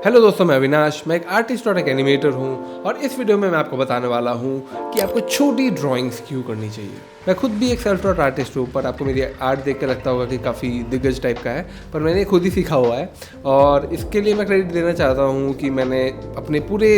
Hello दोस्तों, मैं अविनाश। मैं एक आर्टिस्ट और एक एनिमेटर हूँ और इस वीडियो में मैं आपको बताने वाला हूँ कि आपको छोटी ड्राइंग्स क्यों करनी चाहिए। मैं खुद भी एक सेल्फ टॉट आर्टिस्ट हूँ, पर आपको मेरी आर्ट देख के लगता होगा कि काफ़ी दिग्गज टाइप का है, पर मैंने खुद ही सीखा हुआ है। और इसके लिए मैं क्रेडिट देना चाहता हूँ कि मैंने अपने पूरे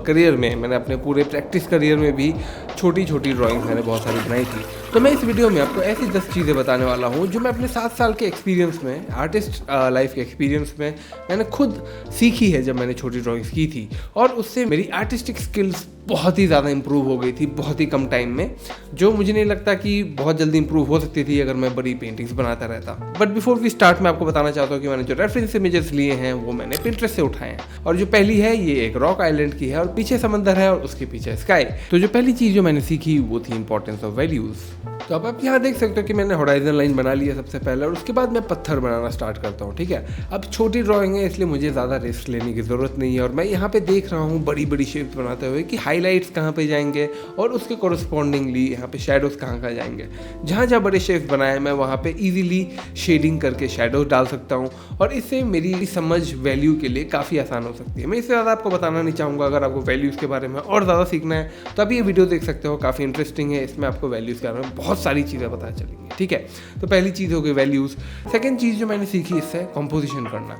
करियर में, मैंने अपने पूरे प्रैक्टिस करियर में भी छोटी छोटी ड्राइंग्स मैंने बहुत सारी बनाई थी। तो मैं इस वीडियो में आपको ऐसी 10 चीज़ें बताने वाला हूँ जो मैं अपने 7 साल के एक्सपीरियंस में, आर्टिस्ट लाइफ के एक्सपीरियंस में मैंने खुद सीखी है जब मैंने छोटी ड्राइंग्स की थी। और उससे मेरी आर्टिस्टिक स्किल्स बहुत ही ज़्यादा इंप्रूव हो गई थी बहुत ही कम टाइम में, जो मुझे नहीं लगता कि बहुत जल्दी इंप्रूव हो सकती थी अगर मैं बड़ी पेंटिंग्स बनाता रहता। बट बिफोर वी स्टार्ट मैं आपको बताना चाहता हूँ कि मैंने जो रेफरेंस इमेजेस लिए हैं वो मैंने पिंटरेस्ट से उठाए हैं। और जो पहली है ये एक रॉक आइलैंड की है और पीछे समंदर है और उसके पीछे स्काई। तो जो पहली चीज़ जो मैंने सीखी वो थी इंपॉर्टेंस ऑफ वैल्यूज़। तो अब आप यहाँ देख सकते हो कि मैंने होराइजन लाइन बना ली है सबसे पहले, और उसके बाद मैं पत्थर बनाना स्टार्ट करता हूँ। ठीक है, अब छोटी ड्राइंग है इसलिए मुझे ज़्यादा रिस्क लेने की ज़रूरत नहीं है। और मैं यहाँ पे देख रहा हूँ बड़ी बड़ी शेप्स बनाते हुए कि हाईलाइट्स कहाँ पे जाएंगे और उसके कोरस्पॉन्डिंगली यहाँ पे शेडोज़ कहाँ कहाँ जाएंगे। जहाँ जहाँ बड़े शेप्स बनाए मैं वहाँ पे ईजिली शेडिंग करके शेडोज डाल सकता हूँ, और इससे मेरी समझ वैल्यू के लिए काफ़ी आसान हो सकती है। मैं इससे ज़्यादा आपको बताना नहीं चाहूँगा। अगर आपको वैल्यूज़ के बारे में और ज़्यादा सीखना है तो आप ये वीडियो देख सकते हो, काफ़ी इंटरेस्टिंग है। इसमें आपको वैल्यूज़ के बारे में बहुत सारी चीज़ें पता चलेंगी। ठीक है, तो पहली चीज़ हो गई वैल्यूज़। सेकंड चीज़ जो मैंने सीखी इससे कॉम्पोजिशन करना।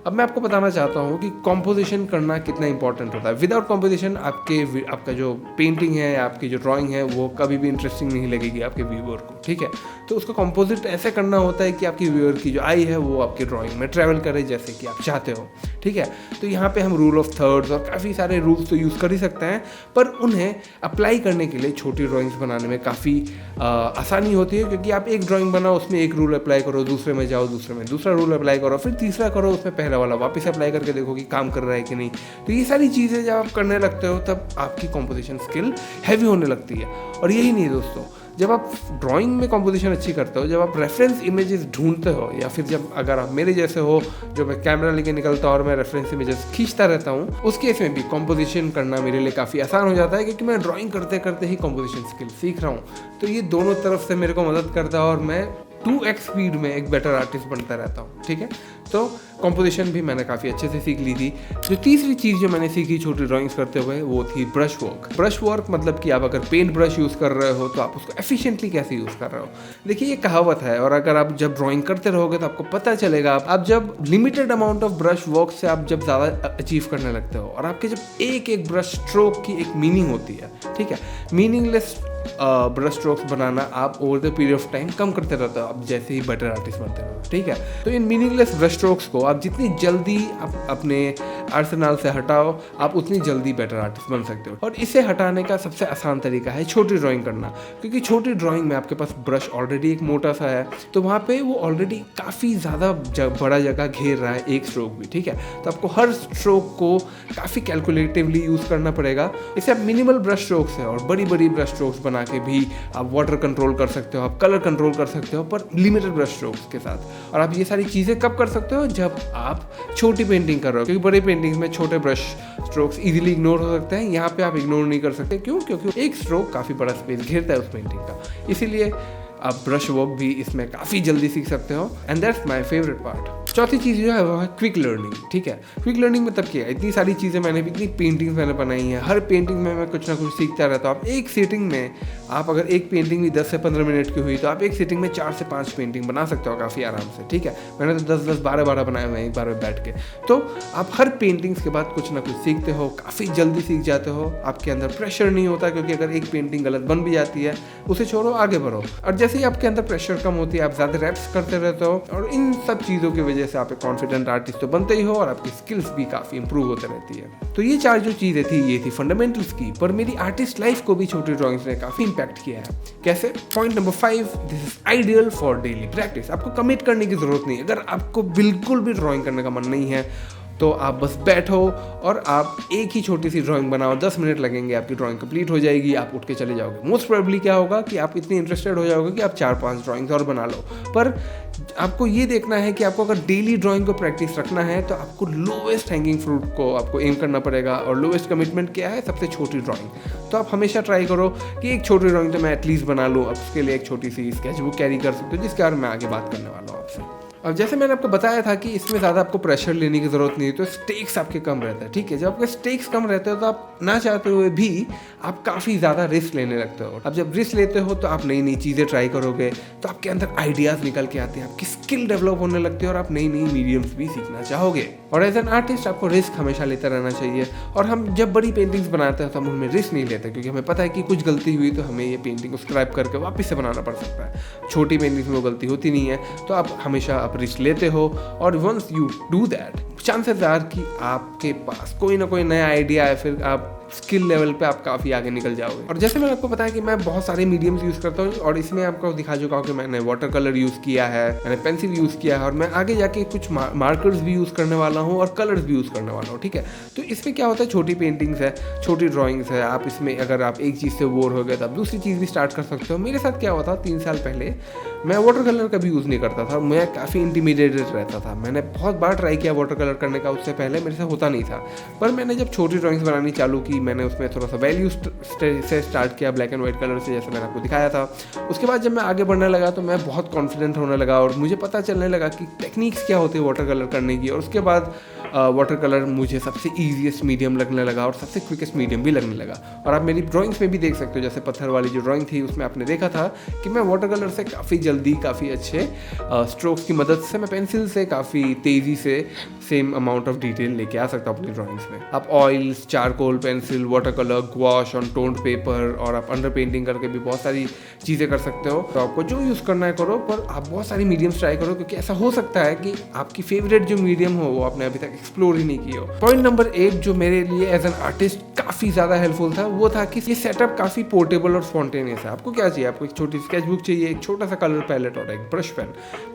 अब मैं आपको बताना चाहता हूँ कि कॉम्पोजिशन करना कितना इंपॉर्टेंट होता है। विदाउट कॉम्पोजिशन आपका जो पेंटिंग है, आपकी जो ड्राइंग है, वो कभी भी इंटरेस्टिंग नहीं लगेगी आपके व्यूअर को। ठीक है, तो उसका कॉम्पोजिट ऐसे करना होता है कि आपकी व्यूअर की जो आई है वो आपकी ड्राइंग में ट्रैवल करे जैसे कि आप चाहते हो। ठीक है, तो यहाँ पे हम रूल ऑफ थर्ड्स और काफ़ी सारे रूल्स तो यूज़ कर ही सकते हैं, पर उन्हें अप्लाई करने के लिए छोटी ड्राइंग्स बनाने में काफ़ी आसानी होती है। क्योंकि आप एक ड्राइंग बनाओ, उसमें एक रूल अप्लाई करो, दूसरे में जाओ, दूसरे में दूसरा रूल अप्लाई करो, फिर तीसरा करो, उसमें पहला वाला वापस अप्लाई करके देखो कि काम कर रहा है कि नहीं। तो ये सारी चीज़ें जब आप करने लगते हो तब आपकी कॉम्पोजिशन स्किल हैवी होने लगती है। और यही नहीं दोस्तों, जब आप ड्राइंग में कॉम्पोजिशन अच्छी करते हो, जब आप रेफरेंस इमेजेस ढूंढते हो, या फिर जब अगर आप मेरे जैसे हो जो मैं कैमरा लेके निकलता हूँ और मैं रेफरेंस इमेजेस खींचता रहता हूँ, उस केस में भी कॉम्पोजिशन करना मेरे लिए काफ़ी आसान हो जाता है, क्योंकि मैं ड्राइंग करते करते ही कॉम्पोजिशन स्किल सीख रहा हूँ। तो ये दोनों तरफ से मेरे को मदद करता है और मैं 2x स्पीड में एक बेटर आर्टिस्ट बनता रहता हूँ। ठीक है, तो कॉम्पोजिशन भी मैंने काफ़ी अच्छे से सीख ली थी। जो तीसरी चीज़ जो मैंने सीखी छोटी ड्राइंग्स करते हुए वो थी ब्रश वर्क। ब्रश वर्क मतलब कि आप अगर पेंट ब्रश यूज़ कर रहे हो तो आप उसको एफिशिएंटली कैसे यूज़ कर रहे हो। देखिए, ये कहावत है, और अगर आप जब ड्राइंग करते रहोगे तो आपको पता चलेगा। आप जब limited amount of brush work से आप जब ज़्यादा अचीव करने लगते हो, और आपके जब एक एक ब्रश स्ट्रोक की एक मीनिंग होती है। ठीक है, मीनिंगलेस ब्रश स्ट्रोक्स बनाना आप over the period of time कम करते रहते हो, आप जैसे ही बेटर आर्टिस्ट बनते हो। ठीक है, तो इन मीनिंगलेस ब्रश स्ट्रोक्स को आप जितनी जल्दी आप अपने आर्सेनल से हटाओ, आप उतनी जल्दी बेटर आर्टिस्ट बन सकते हो। और इसे हटाने का सबसे आसान तरीका है छोटी ड्राइंग करना। क्योंकि छोटी ड्राइंग में आपके पास ब्रश ऑलरेडी एक मोटा सा है, तो वहाँ पे वो ऑलरेडी काफ़ी ज़्यादा बड़ा जगह घेर रहा है एक स्ट्रोक भी। ठीक है, तो आपको हर स्ट्रोक को काफ़ी कैलकुलेटिवली यूज़ करना पड़ेगा। इसे आप मिनिमल ब्रश स्ट्रोक्स है और बड़ी बड़ी ब्रश स्ट्रोक्स बना के भी आप वाटर कंट्रोल कर सकते हो, आप कलर कंट्रोल कर सकते हो, पर लिमिटेड ब्रश स्ट्रोक्स के साथ। और आप ये सारी चीज़ें कब कर सकते हो? जब आप छोटी पेंटिंग कर रहे हो, क्योंकि बड़ी पेंटिंग में छोटे ब्रश स्ट्रोक्स इजीली इग्नोर हो सकते हैं। यहाँ पे आप इग्नोर नहीं कर सकते। क्यों? क्योंकि एक स्ट्रोक काफ़ी बड़ा स्पेस घेरता है उस पेंटिंग का। इसीलिए आप ब्रश वर्क भी इसमें काफ़ी जल्दी सीख सकते हो, and that's my favourite part. चौथी चीज़ जो है वो है क्विक लर्निंग। ठीक है, क्विक लर्निंग मतलब क्या है? इतनी सारी चीज़ें इतनी पेंटिंग्स मैंने बनाई हैं, हर पेंटिंग में मैं कुछ ना कुछ सीखता रहता हूँ। आप एक सीटिंग में, आप अगर एक पेंटिंग भी 10 से 15 मिनट की हुई तो आप एक सीटिंग में 4 से 5 पेंटिंग बना सकते हो काफ़ी आराम से। ठीक है, मैंने तो 10-10, 12-12 बनाए हुए हैं एक बार में बैठ के। तो आप हर पेंटिंग्स के बाद कुछ ना कुछ सीखते हो, काफ़ी जल्दी सीख जाते हो। आपके अंदर प्रेशर नहीं होता, क्योंकि अगर एक पेंटिंग गलत बन भी जाती है उसे छोड़ो, आगे बढ़ो। और जैसे ही आपके अंदर प्रेशर कम होती है, आप ज़्यादा रैप्स करते रहते हो, और इन सब चीज़ों की वजह से आप एक कॉन्फिडेंट आर्टिस्ट तो बनते ही हो और आपकी स्किल्स भी काफ़ी इंप्रूव होते रहती है। तो ये 4 जो चीज़ें थी ये थी फंडामेंटल्स की, पर मेरी आर्टिस्ट लाइफ को भी छोटी ड्राइंग्स ने काफ़ी इंपैक्ट किया है। कैसे? Point number 5, this is ideal for daily practice. आपको कमिट करने की ज़रूरत नहीं है। अगर आपको बिल्कुल भी ड्राइंग करने का मन नहीं है तो आप बस बैठो और आप एक ही छोटी सी ड्राइंग बनाओ। 10 मिनट लगेंगे, आपकी ड्राइंग कंप्लीट हो जाएगी, आप उठ के चले जाओगे। मोस्ट प्रोबेबली क्या होगा कि आप इतने इंटरेस्टेड हो जाओगे कि आप 4-5 ड्राइंग्स और बना लो। पर आपको ये देखना है कि आपको अगर डेली ड्राइंग को प्रैक्टिस रखना है तो आपको लोवेस्ट हैंगिंग फ्रूट को आपको एम करना पड़ेगा। और लोवेस्ट कमिटमेंट क्या है? सबसे छोटी ड्राइंग। तो आप हमेशा ट्राई करो कि एक छोटी ड्राइंग तो मैं एटलीस्ट बना लूँ। अब उसके लिए एक छोटी सी स्केच बुक कैरी कर सकते हो, जिसके बारे में मैं आगे बात करने वाला हूँ आपसे। अब जैसे मैंने आपको बताया था कि इसमें ज़्यादा आपको प्रेशर लेने की ज़रूरत नहीं है, तो स्टेक्स आपके कम रहता है, ठीक है। जब आपके स्टेक्स कम रहते हो तो आप ना चाहते हुए भी आप काफ़ी ज़्यादा रिस्क लेने लगते हो। अब जब रिस्क लेते हो तो आप नई नई चीज़ें ट्राई करोगे, तो आपके अंदर आइडियाज़ निकल के आते हैं, आपकी स्किल डेवलप होने लगती है और आप नई नई मीडियम्स भी सीखना चाहोगे। और एज एन आर्टिस्ट आपको रिस्क हमेशा लेते रहना चाहिए। और हम जब बड़ी पेंटिंग्स बनाते हैं तो हम उनमें रिस्क नहीं लेते, क्योंकि हमें पता है कि कुछ गलती हुई तो हमें ये पेंटिंग को स्क्रैप करके वापस से बनाना पड़ सकता है। छोटी पेंटिंग्स में वो गलती होती नहीं है, तो आप हमेशा आप रिस्क लेते हो। और once you do that, chances are कि आपके पास कोई ना कोई नया आइडिया है, फिर आप स्किल लेवल पे आप काफ़ी आगे निकल जाओगे। और जैसे मैंने आपको बताया कि मैं बहुत सारे मीडियम्स यूज़ करता हूँ, और इसमें आपको दिखा चुका हूँ कि मैंने वाटर कलर यूज़ किया है, मैंने पेंसिल यूज़ किया है, और मैं आगे जाके कुछ मार्कर्स भी यूज़ करने वाला हूँ और कलर्स भी यूज़ करने वाला हूँ, ठीक है। तो इसमें क्या होता है, छोटी पेंटिंग्स है, छोटी ड्राइंग्स है, आप इसमें अगर आप एक चीज़ से बोर हो गए तो आप दूसरी चीज़ भी स्टार्ट कर सकते हो। मेरे साथ क्या हुआ था, 3 साल पहले मैं वाटर कलर का भी यूज़ नहीं करता था, मैं काफ़ी इंटिमिडेटेड रहता था। मैंने बहुत बार ट्राई किया वाटर कलर करने का, उससे पहले मेरे से होता नहीं था। पर मैंने जब छोटी ड्राइंग्स बनानी चालू की, मैंने उसमें थोड़ा सा वैल्यू से स्टार्ट किया, ब्लैक एंड वाइट कलर से, जैसे मैंने आपको दिखाया था। उसके बाद जब मैं आगे बढ़ने लगा तो मैं बहुत कॉन्फिडेंट होने लगा और मुझे पता चलने लगा कि टेक्निक्स क्या होती है वाटर कलर करने की। और उसके बाद वाटर कलर मुझे सबसे ईजीएस्ट मीडियम लगने लगा और सबसे क्विकेस्ट मीडियम भी लगने लगा। और आप मेरी ड्राइंग्स में भी देख सकते हो, जैसे पत्थर वाली जो ड्राइंग थी उसमें आपने देखा था कि मैं वाटर कलर से काफ़ी जल्दी, काफ़ी अच्छे स्ट्रोक्स की मदद से मैं पेंसिल से काफ़ी तेज़ी से सेम अमाउंट ऑफ डिटेल लेके आ सकता हूँ अपनी ड्राइंग्स में। आप oils, charcoal pencil, water colour, gosh on toned paper, और आप अंडर पेंटिंग करके भी बहुत सारी चीज़ें कर सकते हो। तो आपको जो यूज़ करना है करो, पर आप बहुत सारी मीडियम्स ट्राई करो, क्योंकि ऐसा हो सकता है कि आपकी फेवरेट जो मीडियम हो वो आपने अभी तक एक्सप्लोर ही नहीं की हो। पॉइंट नंबर 1 जो मेरे लिए एज एन आर्टिस्ट काफ़ी ज़्यादा हेल्पफुल था, वो था कि ये सेटअप काफ़ी पोर्टेबल और स्पॉन्टेनियस है। आपको क्या चाहिए, आपको एक छोटी स्केचबुक चाहिए, एक छोटा सा कलर पैलेट और एक ब्रश पेन।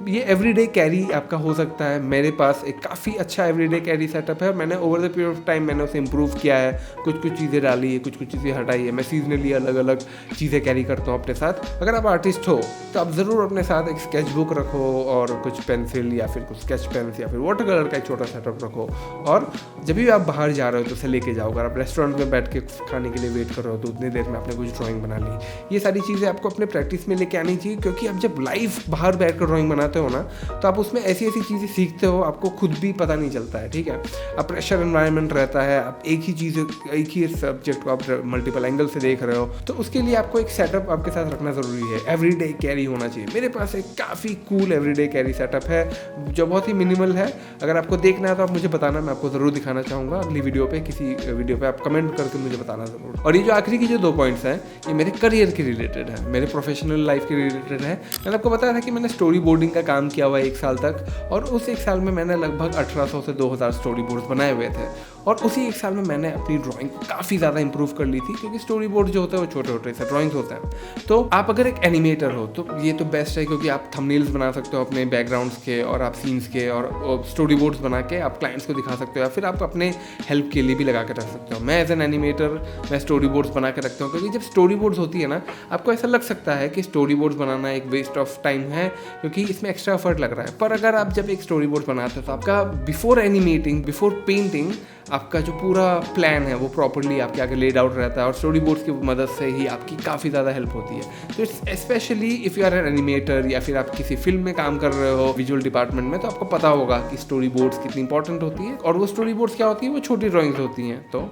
ये एवरीडे कैरी आपका हो सकता है। मेरे पास एक काफ़ी अच्छा एवरीडे कैरी सेटअप है, और मैंने over the period of time मैंने उसे इम्प्रूव किया है। कुछ कुछ चीज़ें डाली है, कुछ कुछ चीज़ें हटाई है। मैं सीजनली अलग अलग चीज़ें कैरी करता हूँ अपने साथ। अगर आप आर्टिस्ट हो तो आप ज़रूर अपने साथ एक स्केचबुक रखो और कुछ पेंसिल या फिर कुछ स्केच पेन्स या फिर वाटर कलर का एक छोटा सेटअप रखो। और जब भी आप बाहर जा रहे हो तो उसे लेके जाओ। अगर आप रेस्टोरेंट में बैठ के खाने के लिए वेट कर रहे हो तो उतनी देर में आपने कुछ ड्राइंग बना ली। ये सारी चीज़ें आपको अपने प्रैक्टिस में लेके आनी चाहिए, क्योंकि आप जब लाइव बाहर बैठ कर ड्राइंग बनाते हो ना, तो आप उसमें ऐसी ऐसी चीज़ें सीखते हो, आपको खुद भी पता नहीं चलता है, ठीक है। अब प्रेशर एनवायरनमेंट रहता है, आप एक ही सब्जेक्ट को आप मल्टीपल एंगल से देख रहे हो, तो उसके लिए आपको एक सेटअप आपके साथ रखना ज़रूरी है। एवरीडे कैरी होना चाहिए। मेरे पास एक काफ़ी कूल एवरीडे कैरी सेटअप है जो बहुत ही मिनिमल है। अगर आपको देखना है तो आप मुझे बताना, मैं आपको ज़रूर दिखाना चाहूँगा अगली वीडियो पे, किसी वीडियो पे आप कमेंट करके मुझे बताना ज़रूर। और ये जो आखिरी की जो 2 पॉइंट्स हैं, ये मेरे करियर के रिलेटेड है, मेरे प्रोफेशनल लाइफ के रिलेटेड है। मैंने आपको बताया था कि मैंने स्टोरी बोर्डिंग का काम किया हुआ है 1 साल तक, और उस 1 साल में मैंने लगभग 1800 से 2000 स्टोरी बोर्ड्स बनाए हुए थे। और उसी 1 साल में मैंने अपनी ड्राइंग को काफ़ी ज़्यादा इंप्रूव कर ली थी, क्योंकि स्टोरी बोर्ड जो होते हैं वो छोटे छोटे से ड्राइंग्स होते हैं। तो आप अगर एक एनिमेटर हो तो ये तो बेस्ट है, क्योंकि आप थंबनेल्स बना सकते हो अपने बैकग्राउंड्स के और आप सीन्स के, और स्टोरी बोर्ड्स बना के आप क्लाइंट्स को दिखा सकते हो, या फिर आप अपने हेल्प के लिए भी लगा के रख सकते हो। मैं एज एन एनिमेटर मैं स्टोरी बोर्ड्स बना के रखता हूँ, क्योंकि जब स्टोरी बोर्ड्स होती है ना, आपको ऐसा लग सकता है कि स्टोरी बोर्ड्स बनाना एक वेस्ट ऑफ टाइम है, क्योंकि इसमें एक्स्ट्रा एफर्ट लग रहा है। पर अगर आप जब एक स्टोरी बोर्ड बनाते हो तो आपका बिफोर एनिमेटिंग, बिफोर पेंटिंग, आपका जो पूरा प्लान है वो प्रॉपर्ली आपके आगे लेड आउट रहता है, और स्टोरी बोर्ड्स की मदद से ही आपकी काफ़ी ज़्यादा हेल्प होती है। तो it's specially if you are an animator, या फिर आप किसी फिल्म में काम कर रहे हो विजुअल डिपार्टमेंट में, तो आपको पता होगा कि स्टोरी बोर्ड्स कितनी इंपॉर्टेंट होती है। और वो स्टोरी बोर्ड्स क्या होती है, वो छोटी ड्राइंग्स होती हैं, तो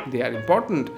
they are important.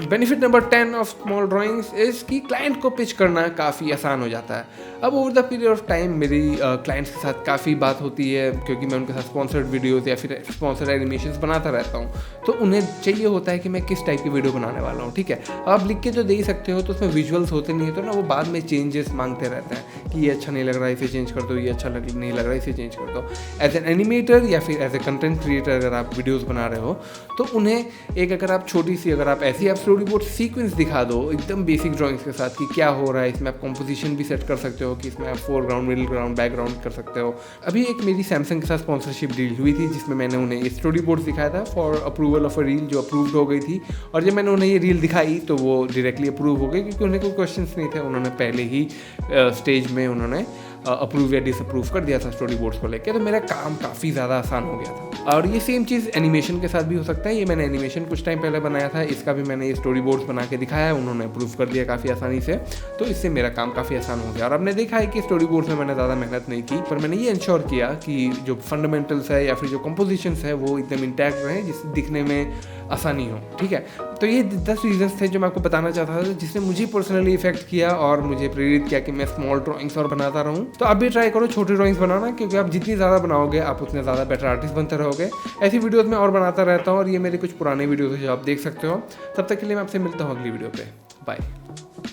Benefit number 10 of small drawings is कि क्लाइंट को पिच करना काफ़ी आसान हो जाता है। अब over the period of time मेरी क्लाइंट्स के साथ काफ़ी बात होती है, क्योंकि मैं उनके साथ स्पॉन्सर्ड वीडियोज़ या फिर स्पॉन्सर्ड एनिमेशंस बनाता रहता हूँ, तो उन्हें चाहिए होता है कि मैं किस टाइप की वीडियो बनाने वाला हूँ, ठीक है। आप लिख के तो दे ही सकते हो, तो उसमें विजुअल्स होते नहीं है, तो ना वो बाद में चेंजेस मांगते रहते हैं कि ये अच्छा नहीं लग रहा है, इसे चेंज कर दो, ये अच्छा नहीं लग रहा है, इसे चेंज कर दो। एज एन एनिमेटर या फिर एज ए कंटेंट क्रिएटर अगर आप वीडियोज़ बना रहे हो, तो उन्हें एक अगर आप छोटी सी अगर आप ऐसी आप स्टोरी बोर्ड सीक्वेंस दिखा दो एकदम बेसिक ड्राइंग्स के साथ कि क्या हो रहा है, इसमें आप कंपोजिशन भी सेट कर सकते हो कि इसमें आप फोरग्राउंड, मिडिल ग्राउंड, बैकग्राउंड कर सकते हो। अभी एक मेरी सैमसंग के साथ स्पॉन्सरशिप डील हुई थी, जिसमें मैंने उन्हें ये स्टोरी बोर्ड दिखाया था for approval of a reel, जो अप्रूव्ड हो गई थी। और जब मैंने उन्हें ये रील दिखाई तो वो डायरेक्टली अप्रूव हो गई, क्योंकि उन्हें कोई क्वेश्चंस नहीं थे, उन्होंने पहले ही स्टेज में उन्होंने अप्रूव या डिसअप्रूव कर दिया था स्टोरी बोर्ड्स को लेकर, तो मेरा काम काफ़ी ज़्यादा आसान हो गया था। और ये सेम चीज़ एनिमेशन के साथ भी हो सकता है। ये मैंने एनिमेशन कुछ टाइम पहले बनाया था, इसका भी मैंने ये स्टोरी बोर्ड्स बना के दिखाया है, उन्होंने अप्रूव कर दिया काफ़ी आसानी से, तो इससे मेरा काम काफ़ी आसान हो गया। और आपने देखा है कि स्टोरी बोर्ड्स में मैंने ज़्यादा मेहनत नहीं की, पर मैंने ये इंश्योर किया कि जो फंडामेंटल्स है या फिर जो कंपोजिशंस है वो एकदम इंटैक्ट रहें, जिससे दिखने में आसानी हो। ठीक है, तो ये 10 रीजंस थे जो मैं आपको बताना चाहता था, जिसने मुझे पर्सनली इफेक्ट किया और मुझे प्रेरित किया कि मैं स्मॉल ड्राइंग्स और बनाता रहूं। तो आप भी ट्राई करो छोटी ड्राइंग्स बनाना, क्योंकि आप जितनी ज़्यादा बनाओगे आप उतने ज़्यादा बेटर आर्टिस्ट बनते रहोगे। ऐसी वीडियोज़ में और बनाता रहता हूँ, और ये मेरे कुछ पुराने वीडियोज़ हैं जो आप देख सकते हो। तब तक के लिए मैं आपसे मिलता हूँ अगली वीडियो पे। बाय।